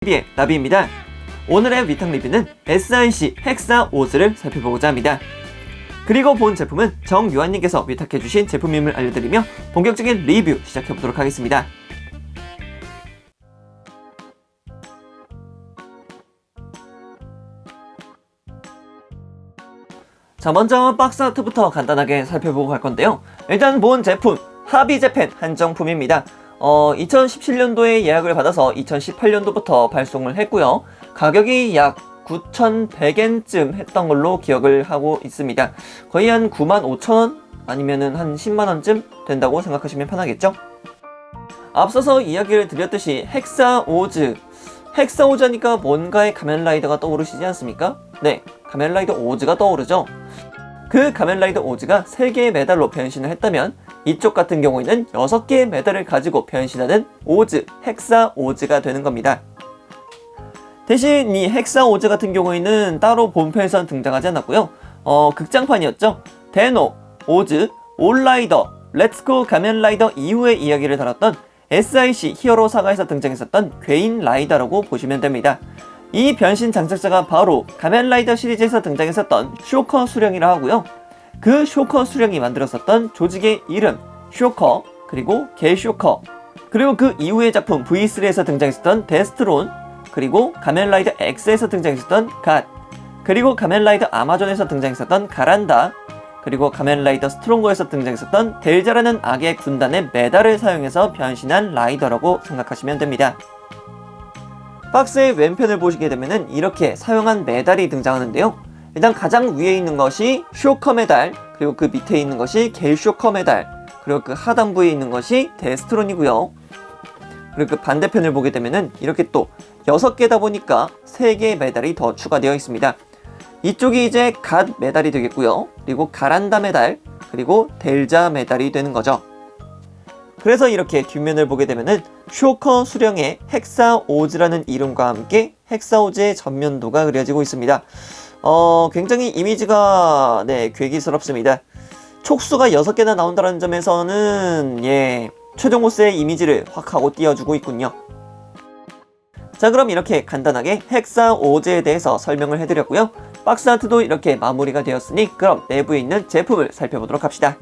TV의 나비입니다. 오늘의 위탁 리뷰는 SIC 헥사 오즈를 살펴보고자 합니다. 그리고 본 제품은 정유한님께서 위탁해주신 제품임을 알려드리며 본격적인 리뷰 시작해보도록 하겠습니다. 자, 먼저 박스 아트부터 간단하게 살펴보고 갈 건데요. 일단 본 제품 하비제펜 한정품입니다. 2017년도에 예약을 받아서 2018년도부터 발송을 했고요. 가격이 약 9,100엔쯤 했던 걸로 기억을 하고 있습니다. 거의 한 95,000원 아니면은 한 10만원쯤 된다고 생각하시면 편하겠죠? 앞서서 이야기를 드렸듯이 헥사 오즈 하니까 뭔가의 가면라이더가 떠오르시지 않습니까? 네, 가면라이더 오즈가 떠오르죠. 그 가면라이더 오즈가 3개의 메달로 변신을 했다면 이쪽 같은 경우에는 6개의 메달을 가지고 변신하는 오즈, 헥사 오즈가 되는 겁니다. 대신 이 헥사 오즈 같은 경우에는 따로 본편에선 등장하지 않았고요. 극장판이었죠. 데노, 오즈, 올라이더, 렛츠고 가면라이더 이후의 이야기를 다뤘던 SIC 히어로 사가에서 등장했었던 괴인 라이더라고 보시면 됩니다. 이 변신 장착자가 바로 가면라이더 시리즈에서 등장했었던 쇼커 수령이라 하고요. 그 쇼커 수령이 만들었었던 조직의 이름 쇼커, 그리고 개쇼커, 그리고 그 이후의 작품 V3에서 등장했었던 데스트론, 그리고 가면라이더 X에서 등장했었던 갓, 그리고 가면라이더 아마존에서 등장했었던 가란다, 그리고 가면라이더 스트롱거에서 등장했었던 델자라는 악의 군단의 메달을 사용해서 변신한 라이더라고 생각하시면 됩니다. 박스의 왼편을 보시게 되면 이렇게 사용한 메달이 등장하는데요. 일단 가장 위에 있는 것이 쇼커 메달, 그리고 그 밑에 있는 것이 겔쇼커 메달, 그리고 그 하단부에 있는 것이 데스트론이고요. 그리고 그 반대편을 보게 되면 이렇게 또 6개다 보니까 3개의 메달이 더 추가되어 있습니다. 이쪽이 이제 갓 메달이 되겠고요. 그리고 가란다 메달, 그리고 델자 메달이 되는 거죠. 그래서 이렇게 뒷면을 보게 되면은 쇼커 수령의 헥사 오즈라는 이름과 함께 헥사 오즈의 전면도가 그려지고 있습니다. 굉장히 이미지가 괴기스럽습니다. 촉수가 6개나 나온다는 점에서는 최종 보스의 이미지를 확 하고 띄워주고 있군요. 자, 그럼 이렇게 간단하게 헥사 오즈에 대해서 설명을 해드렸고요. 박스 아트도 이렇게 마무리가 되었으니 그럼 내부에 있는 제품을 살펴보도록 합시다.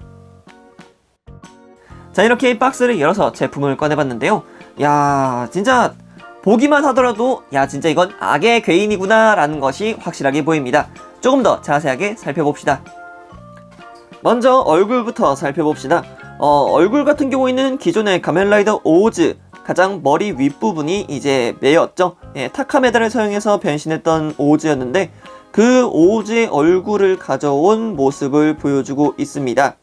자, 이렇게 박스를 열어서 제품을 꺼내봤는데요. 야, 진짜 보기만 하더라도 진짜 이건 악의 괴인이구나 라는 것이 확실하게 보입니다. 조금 더 자세하게 살펴봅시다. 먼저 얼굴부터 살펴봅시다. 얼굴 같은 경우에는 기존의 가면라이더 오즈 가장 머리 윗부분이 이제 메였죠. 타카 메달을 사용해서 변신했던 오즈였는데 그 오즈의 얼굴을 가져온 모습을 보여주고 있습니다.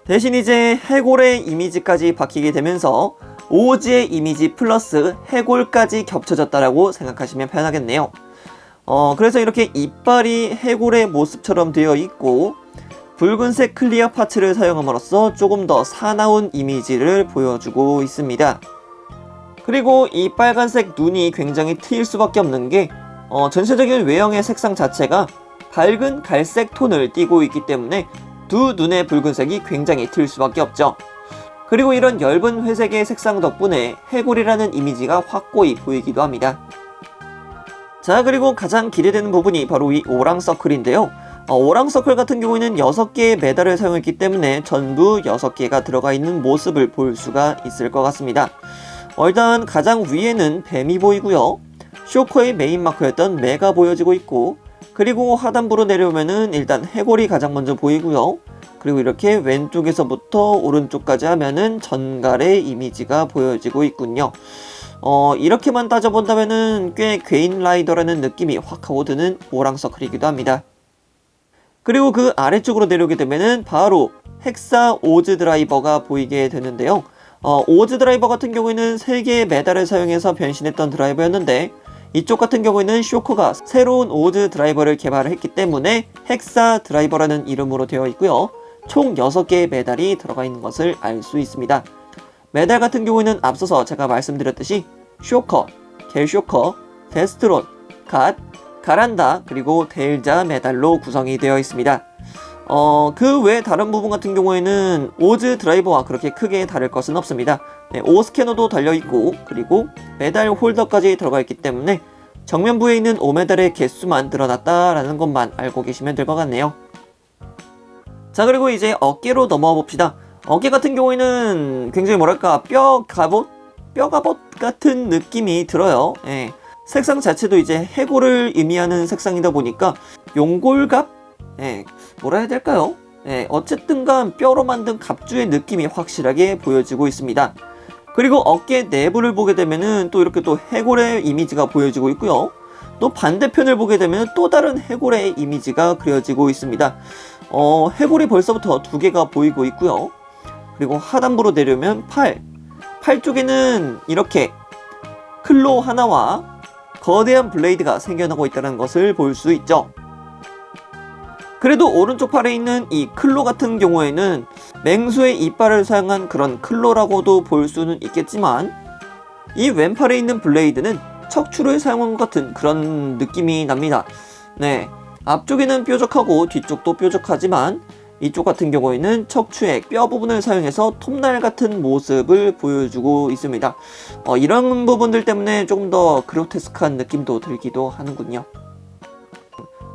대신 이제 해골의 이미지까지 바뀌게 되면서 오즈의 이미지 플러스 해골까지 겹쳐졌다라고 생각하시면 편하겠네요. 그래서 이렇게 이빨이 해골의 모습처럼 되어 있고 붉은색 클리어 파츠를 사용함으로써 조금 더 사나운 이미지를 보여주고 있습니다. 그리고 이 빨간색 눈이 굉장히 트일 수밖에 없는 게 전체적인 외형의 색상 자체가 밝은 갈색 톤을 띠고 있기 때문에 두 눈의 붉은색이 굉장히 튈 수밖에 없죠. 그리고 이런 엷은 회색의 색상 덕분에 해골이라는 이미지가 확고히 보이기도 합니다. 자, 그리고 가장 기대되는 부분이 바로 이 오랑서클인데요. 오랑서클 같은 경우에는 6개의 메달을 사용했기 때문에 전부 6개가 들어가 있는 모습을 볼 수가 있을 것 같습니다. 일단 가장 위에는 뱀이 보이고요. 쇼커의 메인 마커였던 메가 보여지고 있고, 그리고 하단부로 내려오면은 일단 해골이 가장 먼저 보이고요. 그리고 이렇게 왼쪽에서부터 오른쪽까지 하면은 전갈의 이미지가 보여지고 있군요. 이렇게만 따져본다면은 꽤 괴인 라이더라는 느낌이 확 하고 드는 오랑서클이기도 합니다. 그리고 그 아래쪽으로 내려오게 되면은 바로 헥사 오즈 드라이버가 보이게 되는데요. 오즈 드라이버 같은 경우에는 3개의 메달을 사용해서 변신했던 드라이버였는데 이쪽 같은 경우에는 쇼커가 새로운 오즈 드라이버를 개발을 했기 때문에 헥사 드라이버라는 이름으로 되어 있고요. 총 6개의 메달이 들어가 있는 것을 알 수 있습니다. 메달 같은 경우에는 앞서서 제가 말씀드렸듯이 쇼커, 겔쇼커, 데스트론, 갓, 가란다, 그리고 델자 메달로 구성이 되어 있습니다. 그 외 다른 부분 같은 경우에는 오즈 드라이버와 그렇게 크게 다를 것은 없습니다. 오 스캐너도 달려있고, 그리고 메달 홀더까지 들어가 있기 때문에 정면부에 있는 5메달의 개수만 늘어났다라는 것만 알고 계시면 될 것 같네요. 자, 그리고 이제 어깨로 넘어와 봅시다. 어깨 같은 경우에는 굉장히 뭐랄까 뼈 갑옷 같은 느낌이 들어요. 예. 색상 자체도 이제 해골을 의미하는 색상이다 보니까 용골갑? 예. 뭐라 해야 될까요? 예. 어쨌든간 뼈로 만든 갑주의 느낌이 확실하게 보여지고 있습니다. 그리고 어깨 내부를 보게 되면은 또 이렇게 또 해골의 이미지가 보여지고 있고요. 또 반대편을 보게 되면 또 다른 해골의 이미지가 그려지고 있습니다. 해골이 벌써부터 두 개가 보이고 있고요. 그리고 하단부로 내려오면 팔 쪽에는 이렇게 클로 하나와 거대한 블레이드가 생겨나고 있다는 것을 볼 수 있죠. 그래도 오른쪽 팔에 있는 이 클로 같은 경우에는 맹수의 이빨을 사용한 그런 클로라고도 볼 수는 있겠지만, 이 왼팔에 있는 블레이드는 척추를 사용한 것 같은 그런 느낌이 납니다. 네, 앞쪽에는 뾰족하고 뒤쪽도 뾰족하지만 이쪽 같은 경우에는 척추의 뼈 부분을 사용해서 톱날 같은 모습을 보여주고 있습니다. 이런 부분들 때문에 조금 더 그로테스크한 느낌도 들기도 하는군요.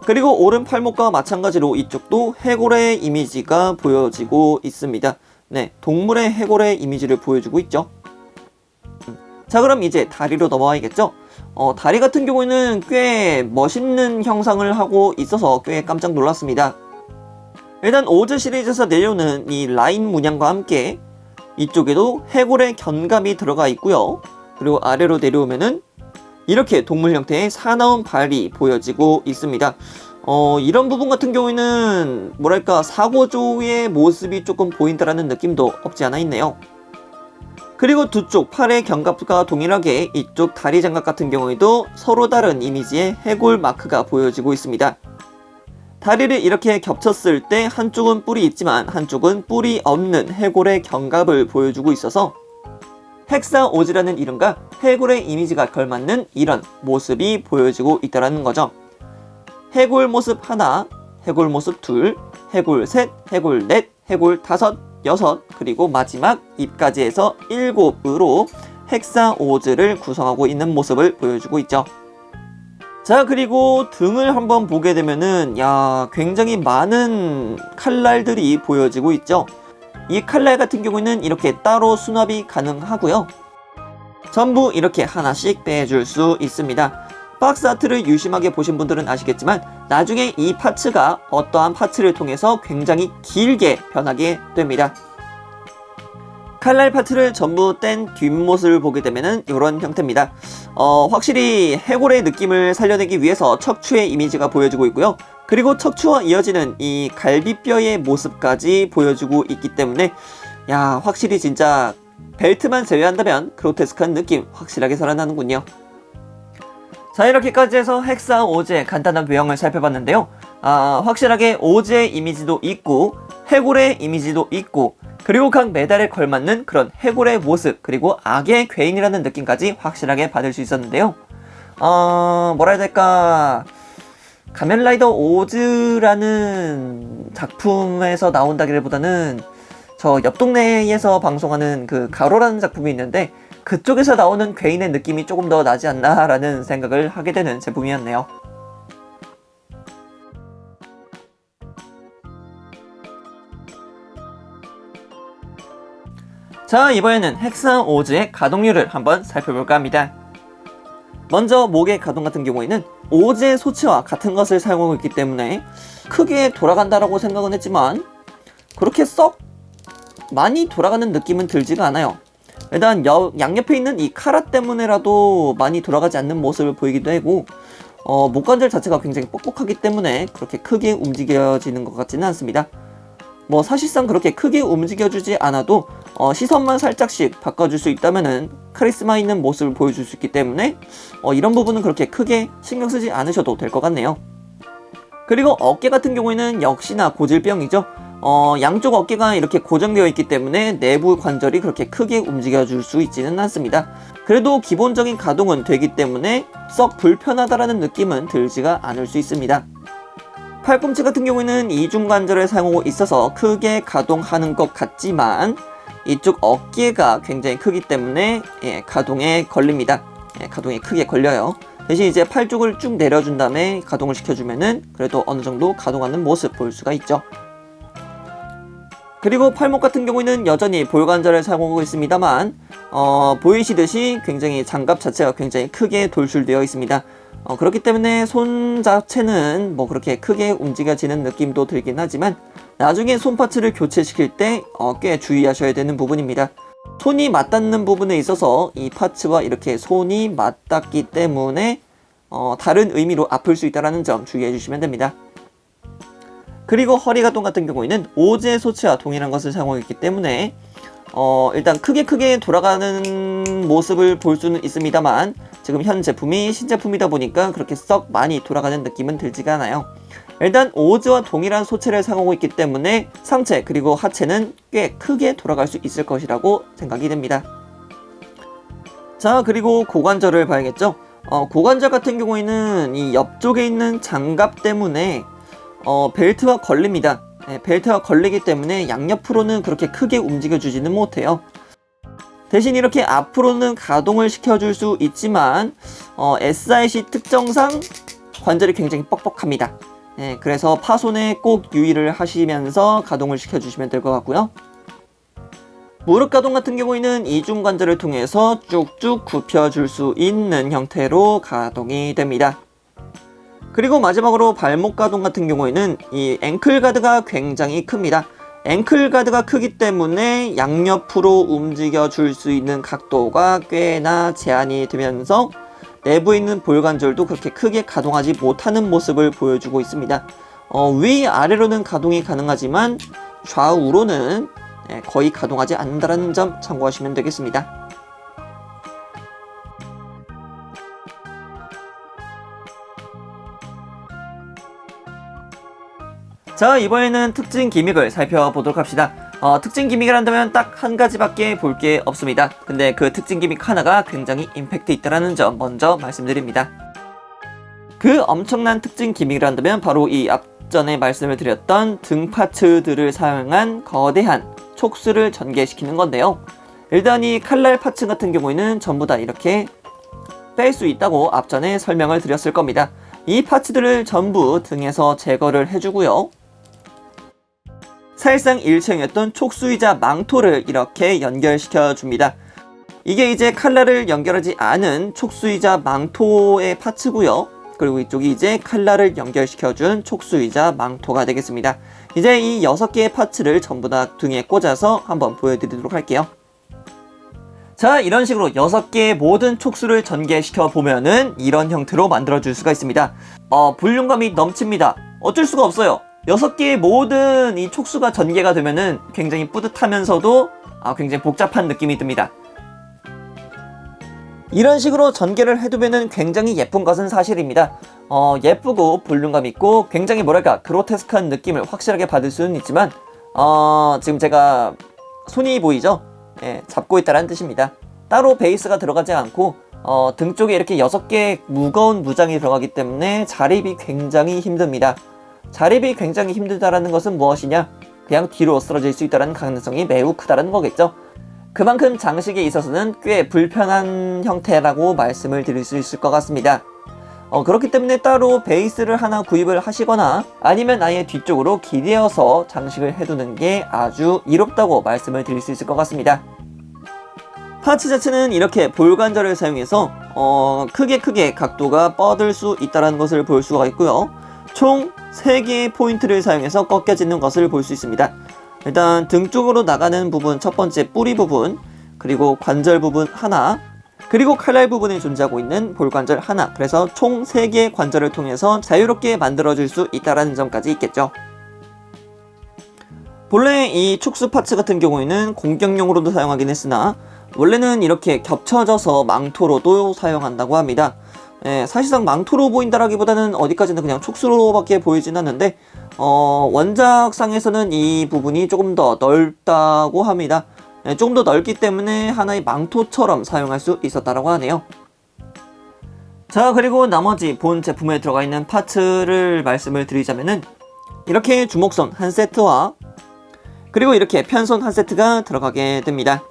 그리고 오른 팔목과 마찬가지로 이쪽도 해골의 이미지가 보여지고 있습니다. 네, 동물의 해골의 이미지를 보여주고 있죠. 자, 그럼 이제 다리로 넘어와야겠죠. 다리 같은 경우에는 꽤 멋있는 형상을 하고 있어서 꽤 깜짝 놀랐습니다. 일단 오즈 시리즈에서 내려오는 이 라인 문양과 함께 이쪽에도 해골의 견감이 들어가 있고요. 그리고 아래로 내려오면은 이렇게 동물 형태의 사나운 발이 보여지고 있습니다. 이런 부분 같은 경우에는 뭐랄까 사고조의 모습이 조금 보인다라는 느낌도 없지 않아 있네요. 그리고 두 쪽 팔의 견갑과 동일하게 이쪽 다리 장갑 같은 경우에도 서로 다른 이미지의 해골 마크가 보여지고 있습니다. 다리를 이렇게 겹쳤을 때 한쪽은 뿔이 있지만 한쪽은 뿔이 없는 해골의 견갑을 보여주고 있어서 헥사오즈라는 이름과 해골의 이미지가 걸맞는 이런 모습이 보여지고 있다는 거죠. 해골 모습 하나, 해골 모습 둘, 해골 셋, 해골 넷, 해골 다섯, 여섯, 그리고 마지막 입까지 해서 7으로 헥사오즈를 구성하고 있는 모습을 보여주고 있죠. 자, 그리고 등을 한번 보게 되면은 굉장히 많은 칼날들이 보여지고 있죠. 이 칼날 같은 경우는 이렇게 따로 수납이 가능하고요. 전부 이렇게 하나씩 빼줄 수 있습니다. 박스 아트를 유심하게 보신 분들은 아시겠지만 나중에 이 파츠가 어떠한 파츠를 통해서 굉장히 길게 변하게 됩니다. 칼날 파츠를 전부 뗀 뒷모습을 보게 되면은 이런 형태입니다. 확실히 해골의 느낌을 살려내기 위해서 척추의 이미지가 보여지고 있고요. 그리고 척추와 이어지는 이 갈비뼈의 모습까지 보여주고 있기 때문에 확실히 진짜 벨트만 제외한다면 그로테스크한 느낌 확실하게 살아나는군요. 자, 이렇게까지 해서 헥사오즈의 간단한 외형을 살펴봤는데요. 확실하게 오즈의 이미지도 있고 해골의 이미지도 있고 그리고 각 메달에 걸맞는 그런 해골의 모습 그리고 악의 괴인이라는 느낌까지 확실하게 받을 수 있었는데요. 뭐라 해야 될까, 가면라이더 오즈라는 작품에서 나온다기보다는 저 옆 동네에서 방송하는 그 가로라는 작품이 있는데 그쪽에서 나오는 괴인의 느낌이 조금 더 나지 않나 라는 생각을 하게 되는 제품이었네요. 자, 이번에는 헥사오즈의 가동률을 한번 살펴볼까 합니다. 먼저 목의 가동 같은 경우에는 오즈의 소치와 같은 것을 사용하고 있기 때문에 크게 돌아간다라고 생각은 했지만 그렇게 썩 많이 돌아가는 느낌은 들지가 않아요. 일단 양옆에 있는 이 카라 때문에라도 많이 돌아가지 않는 모습을 보이기도 하고 목관절 자체가 굉장히 뻑뻑하기 때문에 그렇게 크게 움직여지는 것 같지는 않습니다. 사실상 그렇게 크게 움직여주지 않아도 시선만 살짝씩 바꿔줄 수 있다면은 카리스마 있는 모습을 보여줄 수 있기 때문에 이런 부분은 그렇게 크게 신경 쓰지 않으셔도 될 것 같네요. 그리고 어깨 같은 경우에는 역시나 고질병이죠. 양쪽 어깨가 이렇게 고정되어 있기 때문에 내부 관절이 그렇게 크게 움직여줄 수 있지는 않습니다. 그래도 기본적인 가동은 되기 때문에 썩 불편하다라는 느낌은 들지가 않을 수 있습니다. 팔꿈치 같은 경우에는 이중관절을 사용하고 있어서 크게 가동하는 것 같지만 이쪽 어깨가 굉장히 크기 때문에 가동에 걸립니다. 가동이 크게 걸려요. 대신 이제 팔 쪽을 쭉 내려준 다음에 가동을 시켜주면은 그래도 어느 정도 가동하는 모습 볼 수가 있죠. 그리고 팔목 같은 경우에는 여전히 볼관절을 사용하고 있습니다만 보이시듯이 굉장히 장갑 자체가 굉장히 크게 돌출되어 있습니다. 그렇기 때문에 손 자체는 뭐 그렇게 크게 움직여지는 느낌도 들긴 하지만 나중에 손 파츠를 교체시킬 때 꽤 주의하셔야 되는 부분입니다. 손이 맞닿는 부분에 있어서 이 파츠와 이렇게 손이 맞닿기 때문에 다른 의미로 아플 수 있다는 점 주의해 주시면 됩니다. 그리고 허리 가동 같은 경우에는 오제 소치와 동일한 것을 사용했기 때문에 일단 크게 돌아가는 모습을 볼 수는 있습니다만 지금 현 제품이 신제품이다 보니까 그렇게 썩 많이 돌아가는 느낌은 들지가 않아요. 일단 오즈와 동일한 소체를 사용하고 있기 때문에 상체 그리고 하체는 꽤 크게 돌아갈 수 있을 것이라고 생각이 됩니다. 자, 그리고 고관절을 봐야겠죠. 고관절 같은 경우에는 이 옆쪽에 있는 장갑 때문에 벨트와 걸립니다. 벨트와 걸리기 때문에 양옆으로는 그렇게 크게 움직여주지는 못해요. 대신 이렇게 앞으로는 가동을 시켜줄 수 있지만 SIC 특성상 관절이 굉장히 뻑뻑합니다. 그래서 파손에 꼭 유의를 하시면서 가동을 시켜주시면 될 것 같고요. 무릎 가동 같은 경우에는 이중 관절을 통해서 쭉쭉 굽혀줄 수 있는 형태로 가동이 됩니다. 그리고 마지막으로 발목 가동 같은 경우에는 이 앵클 가드가 굉장히 큽니다. 앵클 가드가 크기 때문에 양옆으로 움직여 줄 수 있는 각도가 꽤나 제한이 되면서 내부에 있는 볼관절도 그렇게 크게 가동하지 못하는 모습을 보여주고 있습니다. 위아래로는 가동이 가능하지만 좌우로는 거의 가동하지 않는다는 점 참고하시면 되겠습니다. 자, 이번에는 특징 기믹을 살펴보도록 합시다. 특징 기믹을 한다면 딱 한 가지밖에 볼 게 없습니다. 근데 그 특징 기믹 하나가 굉장히 임팩트 있다는 점 먼저 말씀드립니다. 그 엄청난 특징 기믹을 한다면 바로 이 앞전에 말씀을 드렸던 등 파츠들을 사용한 거대한 촉수를 전개시키는 건데요. 일단 이 칼날 파츠 같은 경우에는 전부 다 이렇게 뺄 수 있다고 앞전에 설명을 드렸을 겁니다. 이 파츠들을 전부 등에서 제거를 해주고요. 사실상 일체형이었던 촉수이자 망토를 이렇게 연결시켜 줍니다. 이게 이제 칼날을 연결하지 않은 촉수이자 망토의 파츠고요. 그리고 이쪽이 이제 칼날을 연결시켜준 촉수이자 망토가 되겠습니다. 이제 이 6개의 파츠를 전부 다 등에 꽂아서 한번 보여드리도록 할게요. 자, 이런 식으로 6개의 모든 촉수를 전개시켜 보면은 이런 형태로 만들어줄 수가 있습니다. 볼륨감이 넘칩니다. 어쩔 수가 없어요. 6개의 모든 이 촉수가 전개가 되면은 굉장히 뿌듯하면서도 굉장히 복잡한 느낌이 듭니다. 이런 식으로 전개를 해두면은 굉장히 예쁜 것은 사실입니다. 예쁘고 볼륨감 있고 굉장히 뭐랄까 그로테스크한 느낌을 확실하게 받을 수는 있지만 지금 제가 손이 보이죠? 잡고 있다는 뜻입니다. 따로 베이스가 들어가지 않고 등 쪽에 이렇게 6개의 무거운 무장이 들어가기 때문에 자립이 굉장히 힘듭니다. 자립이 굉장히 힘들다라는 것은 무엇이냐? 그냥 뒤로 쓰러질 수 있다는 가능성이 매우 크다는 거겠죠. 그만큼 장식에 있어서는 꽤 불편한 형태라고 말씀을 드릴 수 있을 것 같습니다. 그렇기 때문에 따로 베이스를 하나 구입을 하시거나 아니면 아예 뒤쪽으로 기대어서 장식을 해두는 게 아주 이롭다고 말씀을 드릴 수 있을 것 같습니다. 파츠 자체는 이렇게 볼관절을 사용해서 크게 각도가 뻗을 수 있다는 것을 볼 수가 있고요. 총 3개의 포인트를 사용해서 꺾여지는 것을 볼 수 있습니다. 일단 등 쪽으로 나가는 부분, 첫 번째 뿌리 부분, 그리고 관절 부분 하나, 그리고 칼날 부분에 존재하고 있는 볼관절 하나. 그래서 총 3개의 관절을 통해서 자유롭게 만들어줄 수 있다는 점까지 있겠죠. 본래 이 촉수 파츠 같은 경우에는 공격용으로도 사용하긴 했으나 원래는 이렇게 겹쳐져서 망토로도 사용한다고 합니다. 사실상 망토로 보인다라기보다는 어디까지는 그냥 촉수로밖에 보이진 않는데 원작상에서는 이 부분이 조금 더 넓다고 합니다. 조금 더 넓기 때문에 하나의 망토처럼 사용할 수 있었다라고 하네요. 자, 그리고 나머지 본 제품에 들어가 있는 파츠를 말씀을 드리자면은 이렇게 주먹선 한 세트와 그리고 이렇게 편손 한 세트가 들어가게 됩니다.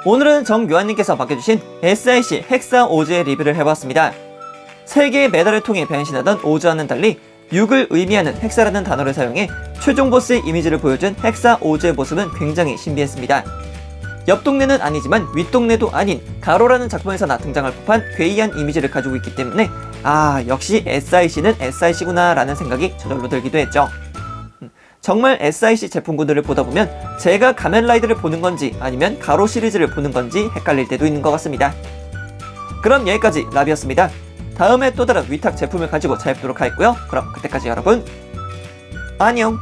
오늘은 정묘한님께서 맡겨주신 SIC 헥사 오즈의 리뷰를 해봤습니다. 3개의 메달을 통해 변신하던 오즈와는 달리 6을 의미하는 헥사라는 단어를 사용해 최종 보스의 이미지를 보여준 헥사 오즈의 모습은 굉장히 신비했습니다. 옆 동네는 아니지만 윗동네도 아닌 가로라는 작품에서나 등장할 법한 괴이한 이미지를 가지고 있기 때문에 역시 SIC는 SIC구나 라는 생각이 저절로 들기도 했죠. 정말 SIC 제품군들을 보다 보면 제가 가면라이드를 보는 건지 아니면 가로 시리즈를 보는 건지 헷갈릴 때도 있는 것 같습니다. 그럼 여기까지 라비였습니다. 다음에 또 다른 위탁 제품을 가지고 찾아뵙도록 하겠고요. 그럼 그때까지 여러분 안녕.